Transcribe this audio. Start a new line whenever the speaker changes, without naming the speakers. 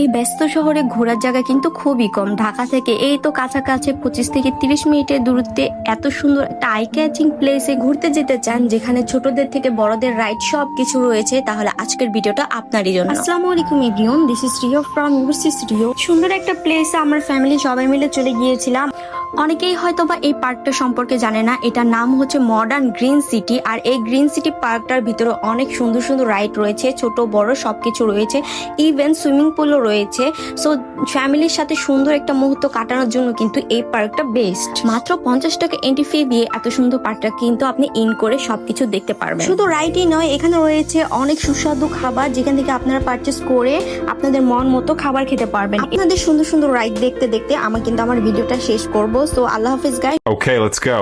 এই ব্যস্ত শহরে ঘোরার জায়গা কিন্তু খুবই কম। ঢাকা থেকে এই তো কাছাকাছি 25 থেকে 30 মিনিটের দূরত্বে এত সুন্দর একটা আই ক্যাচিং প্লেসে ঘুরতে যেতে চান, যেখানে ছোটদের থেকে বড়দের রাইড সব কিছু রয়েছে, তাহলে আজকের ভিডিওটা আপনারই জন্য। আসসালামু আলাইকুম everyone, this is Rio from university Rio. সুন্দর একটা প্লেসে আমার ফ্যামিলি সবাই মিলে চলে গিয়েছিলাম। অনেকেই হয়তোবা এই পার্কটা সম্পর্কে জানে না। এটার নাম হচ্ছে মডার্ন গ্রিন সিটি। আর এই গ্রিন সিটি পার্কটার ভিতরে অনেক সুন্দর সুন্দর রাইড রয়েছে, ছোট বড় সবকিছু রয়েছে, ইভেন সুইমিং পুলও রয়েছে। সো ফ্যামিলির সাথে সুন্দর একটা মুহূর্ত কাটানোর জন্য কিন্তু এই পার্কটা বেস্ট। মাত্র 50 টাকা এন্ট্রি ফি দিয়ে এত সুন্দর পার্কটা কিন্তু আপনি ইন করে সবকিছু দেখতে পারবেন। শুধু রাইডই নয়, এখানে রয়েছে অনেক সুস্বাদু খাবার, যেখান থেকে আপনারা পারচেস করে আপনাদের মন মতো খাবার খেতে পারবেন। আপনাদের সুন্দর সুন্দর রাইড দেখতে দেখতে আমার ভিডিওটা শেষ করব। সো আল্লাহ হাফেজ গাইস।
Okay, let's go.